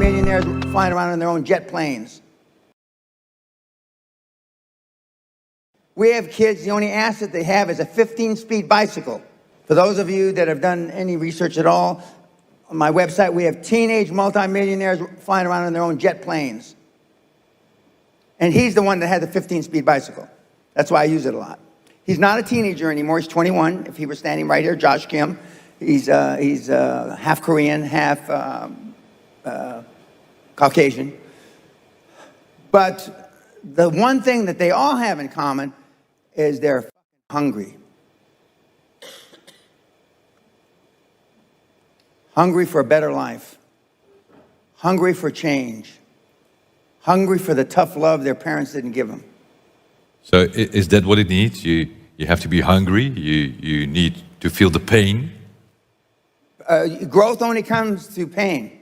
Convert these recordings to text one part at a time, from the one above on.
multimillionaires flying around in their own jet planes. We have kids, the only asset they have is a 15-speed bicycle. For those of you that have done any research at all, on my website, we have teenage multimillionaires flying around in their own jet planes. And he's the one that had the 15-speed bicycle. That's why I use it a lot. He's not a teenager anymore. He's 21. If he were standing right here, Josh Kim. He's half Korean, half Caucasian. But the one thing that they all have in common is they're hungry. Hungry for a better life. Hungry for change. Hungry for the tough love their parents didn't give them. So is that what it needs? You have to be hungry. You need to feel the pain. Growth only comes through pain.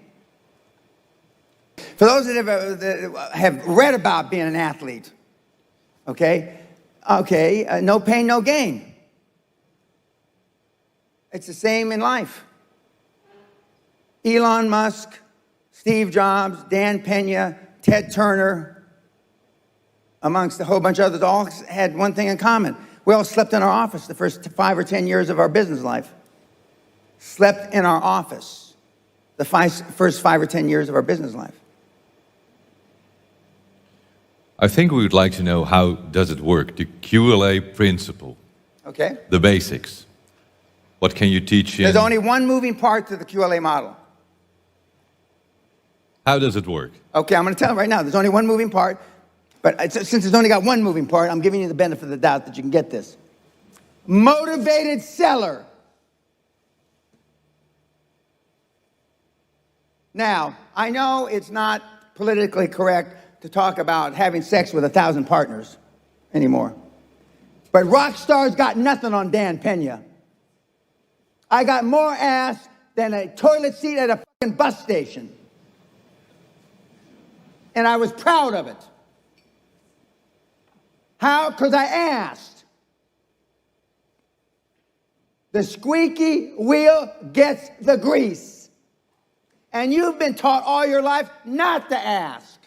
For those that have read about being an athlete, no pain, no gain. It's the same in life. Elon Musk, Steve Jobs, Dan Pena, Ted Turner, amongst a whole bunch of others, all had one thing in common. We all slept in our office the first 5 or 10 years of our business life. Slept in our office the first 5 or 10 years of our business life. I think we would like to know, how does it work? The QLA principle. Okay. The basics. What can you teach in? There's only one moving part to the QLA model. How does it work? Okay, I'm going to tell you right now. There's only one moving part. But since it's only got one moving part, I'm giving you the benefit of the doubt that you can get this. Motivated seller. Now, I know it's not politically correct to talk about having sex with 1,000 partners anymore. But rock stars got nothing on Dan Pena. I got more ass than a toilet seat at a fucking bus station. And I was proud of it. How? Because I asked. The squeaky wheel gets the grease. And you've been taught all your life not to ask.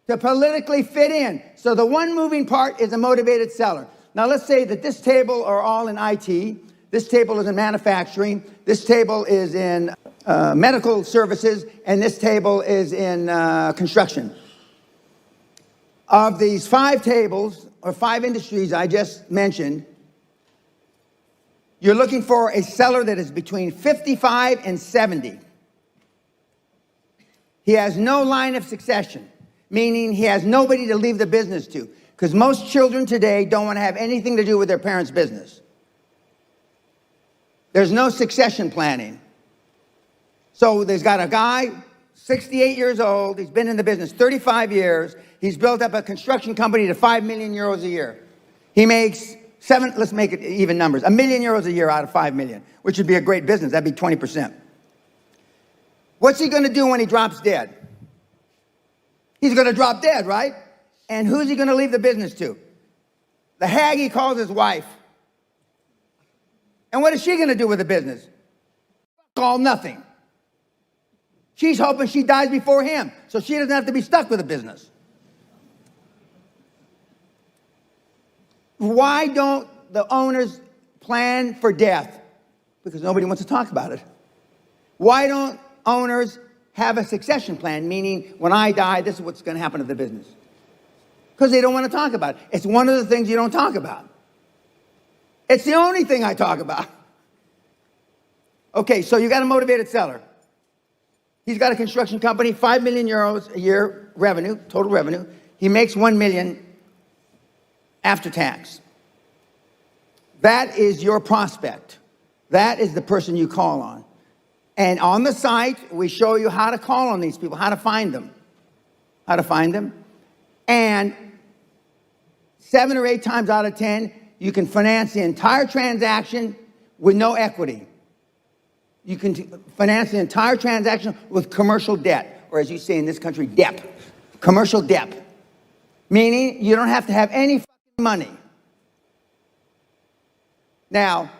To politically fit in. So the one moving part is a motivated seller. Now let's say that this table are all in IT. This table is in manufacturing. This table is in medical services. And this table is in construction. Of these 5 tables, or 5 industries I just mentioned, you're looking for a seller that is between 55 and 70. He has no line of succession, meaning he has nobody to leave the business to, because most children today don't want to have anything to do with their parents' business. There's no succession planning. So there's got a guy, 68 years old, he's been in the business 35 years, he's built up a construction company to 5 million euros a year. He makes let's make it even numbers, €1 million a year out of 5 million, which would be a great business, that'd be 20%. What's he gonna do when he drops dead? He's gonna drop dead, right? And who's he gonna leave the business to? The hag he calls his wife. And what is she gonna do with the business? All nothing. She's hoping she dies before him, so she doesn't have to be stuck with the business. Why don't the owners plan for death? Because nobody wants to talk about it. Why don't owners have a succession plan, meaning when I die, this is what's going to happen to the business? Because they don't want to talk about it. It's one of the things you don't talk about. It's the only thing I talk about. Okay, so you got a motivated seller. He's got a construction company, 5 million euros a year revenue, total revenue. He makes 1 million after tax. That is your prospect. That is the person you call on. And on the site, we show you how to call on these people, how to find them. How to find them. And 7 or 8 times out of 10, you can finance the entire transaction with no equity. You can finance the entire transaction with commercial debt, or as you say in this country, debt. Commercial debt. Meaning you don't have to have any money. Now,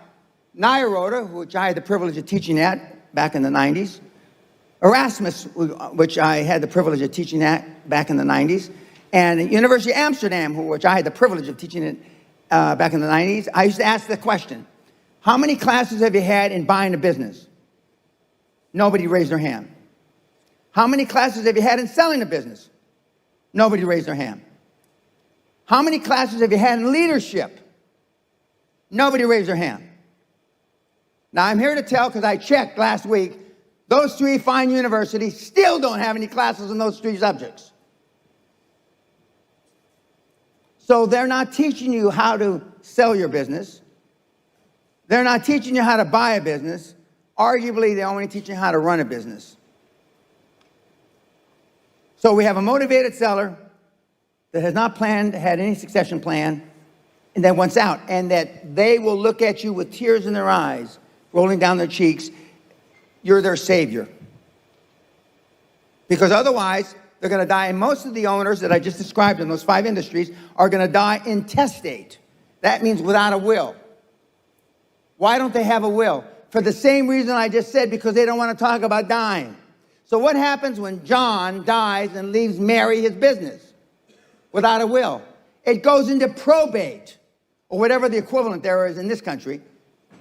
Naya Rota, which I had the privilege of teaching at back in the 90s, Erasmus, which I had the privilege of teaching at back in the 90s, and the University of Amsterdam, which I had the privilege of teaching it back in the 90s, I used to ask the question, how many classes have you had in buying a business? Nobody raised their hand. How many classes have you had in selling a business? Nobody raised their hand. How many classes have you had in leadership? Nobody raised their hand. Now, I'm here to tell, because I checked last week, those three fine universities still don't have any classes in those three subjects. So they're not teaching you how to sell your business. They're not teaching you how to buy a business. Arguably, they're only teaching you how to run a business. So we have a motivated seller that has not had any succession plan, and that wants out, and that they will look at you with tears in their eyes, rolling down their cheeks. You're their savior. Because otherwise, they're going to die, and most of the owners that I just described in those 5 industries are going to die intestate. That means without a will. Why don't they have a will? For the same reason I just said, because they don't want to talk about dying. So what happens when John dies and leaves Mary his business without a will? It goes into probate, or whatever the equivalent there is in this country,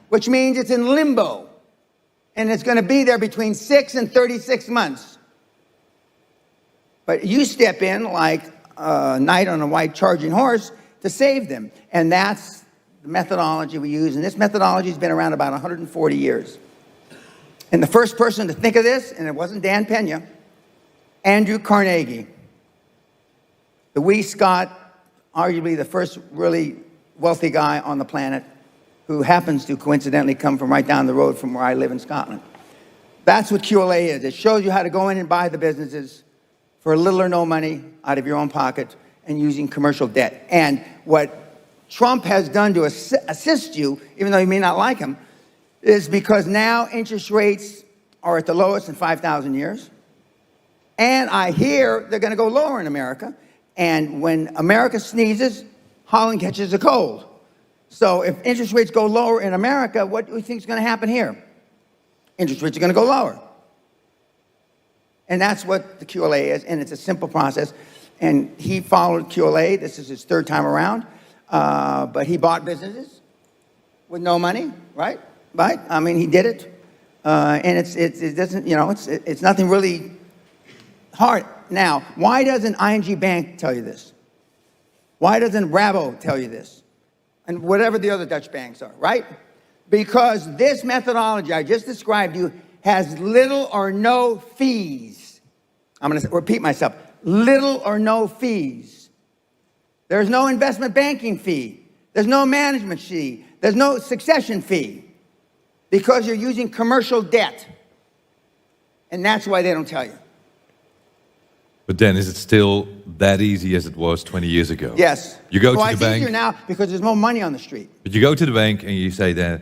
which means it's in limbo. And it's going to be there between 6 and 36 months. But you step in like a knight on a white charging horse to save them. And that's the methodology we use. And this methodology has been around about 140 years. And the first person to think of this, and it wasn't Dan Pena, Andrew Carnegie, the wee Scot, arguably the first really wealthy guy on the planet, who happens to coincidentally come from right down the road from where I live in Scotland. That's what QLA is. It shows you how to go in and buy the businesses for little or no money out of your own pocket and using commercial debt. And what Trump has done to assist you, even though you may not like him, is because now interest rates are at the lowest in 5,000 years. And I hear they're going to go lower in America. And when America sneezes, Holland catches a cold. So if interest rates go lower in America, what do you think is going to happen here? Interest rates are going to go lower. And that's what the QLA is, and it's a simple process. And he followed QLA. This is his 3rd time around. But he bought businesses with no money, right? Right? I mean, he did it. And it doesn't, you know, it's nothing really hard. Now, why doesn't ING Bank tell you this? Why doesn't Rabo tell you this? And whatever the other Dutch banks are, right? Because this methodology I just described to you has little or no fees. I'm going to repeat myself. Little or no fees. There's no investment banking fee. There's no management fee. There's no succession fee. Because you're using commercial debt. And that's why they don't tell you. But then, is it still that easy as it was 20 years ago? Yes. You go to the it's bank. Easier now because there's more money on the street. But you go to the bank and you say that,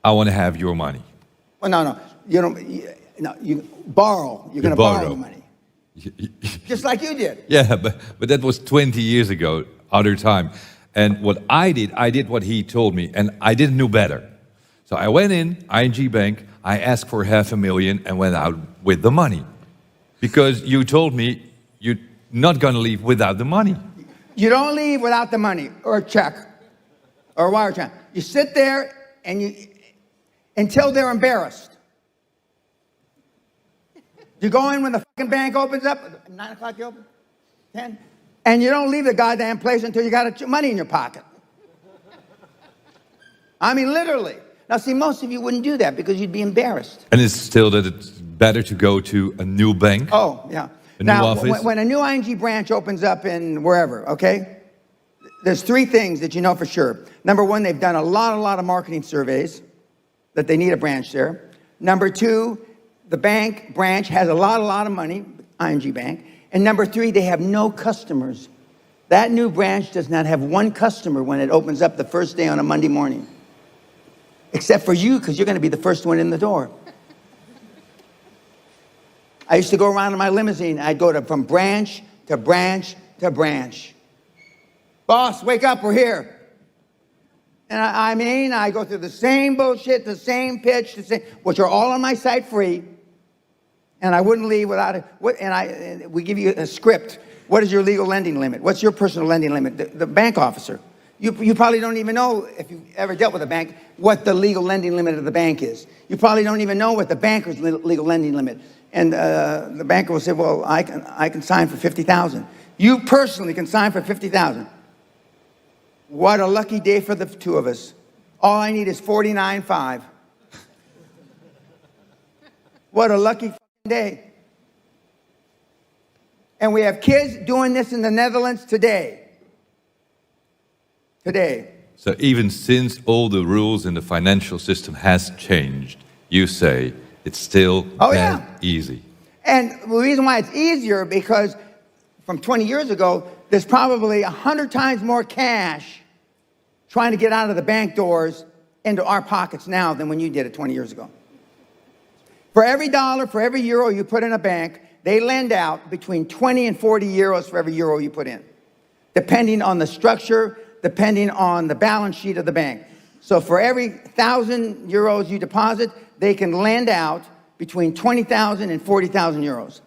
I want to have your money. Well, no. You don't. No, you borrow. You're going to borrow the money. Just like you did. Yeah, but that was 20 years ago, other time. And what I did what he told me, and I didn't know better. So I went in, ING Bank, I asked for $500,000 and went out with the money. Because you told me you're not going to leave without the money. You don't leave without the money, or a check, or a wire transfer. You sit there and until they're embarrassed. You go in when the fucking bank opens up, 9 o'clock you open, 10, and you don't leave the goddamn place until you got money in your pocket. I mean, literally. Now, see, most of you wouldn't do that because you'd be embarrassed. And it's still that it's better to go to a new bank? Oh, yeah. Now, when a new ING branch opens up in wherever, okay, there's 3 things that you know for sure. Number 1, they've done a lot of marketing surveys that they need a branch there. Number 2, the branch has a lot of money, ING Bank. And number 3, they have no customers. That new branch does not have one customer when it opens up the first day on a Monday morning. Except for you, because you're going to be the first one in the door. I used to go around in my limousine. I'd go from branch to branch to branch. Boss, wake up, we're here. And I go through the same bullshit, the same pitch, which are all on my site free. And I wouldn't leave without and we give you a script. What is your legal lending limit? What's your personal lending limit? The bank officer. You probably don't even know, if you've ever dealt with a bank, what the legal lending limit of the bank is. You probably don't even know what the banker's legal lending limit. And the banker will say, well, I can sign for $50,000. You personally can sign for $50,000. What a lucky day for the two of us. All I need is $49,500. What a lucky day. And we have kids doing this in the Netherlands today. So even since all the rules in the financial system has changed, you say it's still that easy. And the reason why it's easier, because from 20 years ago, there's probably 100 times more cash trying to get out of the bank doors into our pockets now than when you did it 20 years ago. For every dollar, for every euro you put in a bank, they lend out between 20 and 40 euros for every euro you put in, depending on the structure, depending on the balance sheet of the bank. So for every 1,000 euros you deposit, they can lend out between 20,000 and 40,000 euros.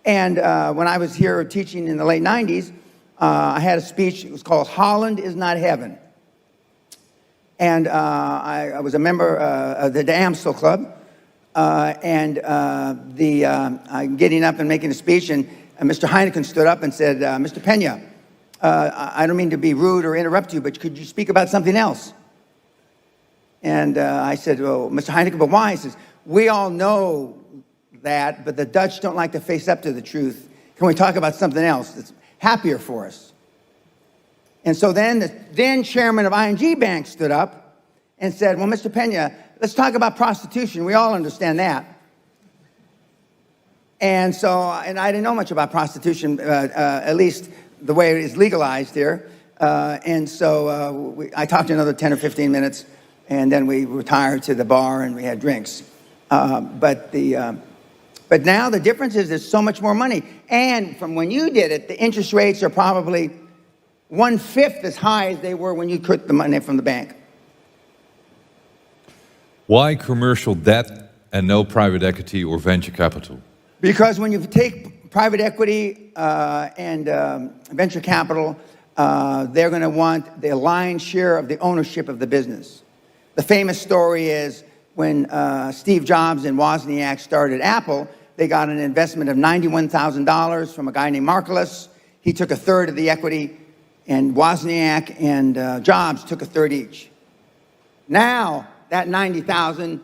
And when I was here teaching in the late 90s, I had a speech. It was called "Holland is Not Heaven." And I was a member of the Amstel Club. I'm getting up and making a speech, and Mr. Heineken stood up and said, Mr. Pena, I don't mean to be rude or interrupt you, but could you speak about something else? And I said, well, Mr. Heineken, but why? He says, we all know that, but the Dutch don't like to face up to the truth. Can we talk about something else that's happier for us? And so then the then chairman of ING Bank stood up and said, well, Mr. Pena, let's talk about prostitution. We all understand that. And so, and I didn't know much about prostitution, at least the way it is legalized here. And so I talked to another 10 or 15 minutes, and then we retired to the bar and we had drinks. But now the difference is there's so much more money. And from when you did it, the interest rates are probably 1/5 as high as they were when you took the money from the bank. Why commercial debt and no private equity or venture capital? Because when you take private equity and venture capital, they're going to want the lion's share of the ownership of the business. The famous story is when Steve Jobs and Wozniak started Apple, they got an investment of $91,000 from a guy named Marcellus. He took 1/3 of the equity, and Wozniak and Jobs took 1/3 each. Now, that $90,000,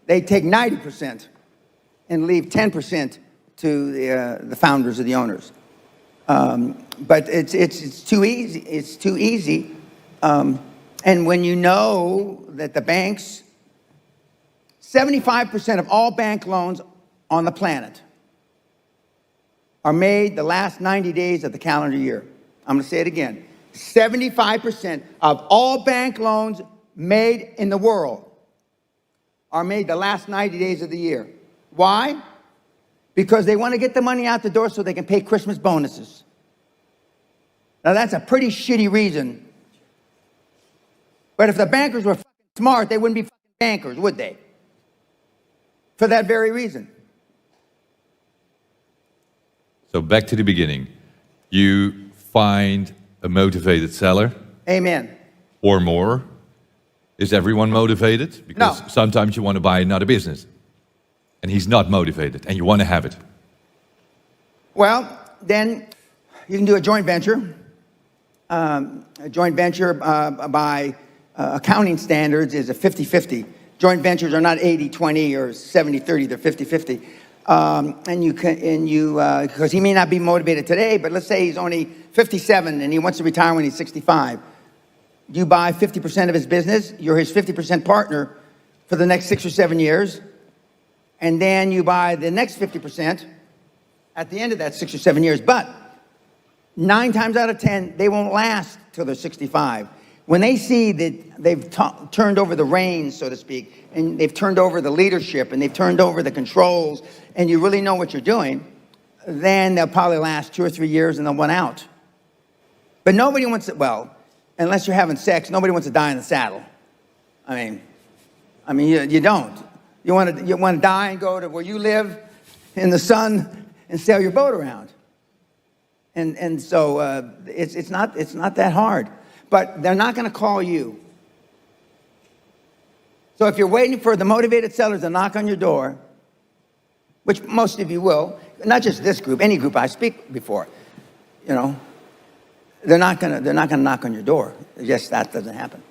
they take 90% and leave 10% to the founders or the owners. But it's too easy. It's too easy. And when you know that the banks, 75% of all bank loans on the planet are made the last 90 days of the calendar year. I'm going to say it again. 75% of all bank loans made in the world are made the last 90 days of the year. Why? Because they want to get the money out the door so they can pay Christmas bonuses. Now that's a pretty shitty reason. But if the bankers were smart, they wouldn't be bankers, would they? For that very reason. So back to the beginning. You find a motivated seller. Amen. Or more. Is everyone motivated? Because sometimes you want to buy another business. And he's not motivated, and you want to have it. Well, then you can do a joint venture. A joint venture by accounting standards is a 50-50. Joint ventures are not 80-20 or 70-30, they're 50-50. Because he may not be motivated today, but let's say he's only 57 and he wants to retire when he's 65. You buy 50% of his business, you're his 50% partner for the next 6 or 7 years, and then you buy the next 50% at the end of that 6 or 7 years. But 9 times out of 10, they won't last till they're 65. When they see that they've turned over the reins, so to speak, and they've turned over the leadership, and they've turned over the controls, and you really know what you're doing, then they'll probably last 2 or 3 years and they'll run out. But nobody wants to, well, unless you're having sex, nobody wants to die in the saddle. I mean, I mean, you don't. You want to die and go to where you live in the sun and sail your boat around. And so it's not that hard. But they're not going to call you. So if you're waiting for the motivated sellers to knock on your door, which most of you will, not just this group, any group I speak before, you know, they're not going to knock on your door. Yes, that doesn't happen.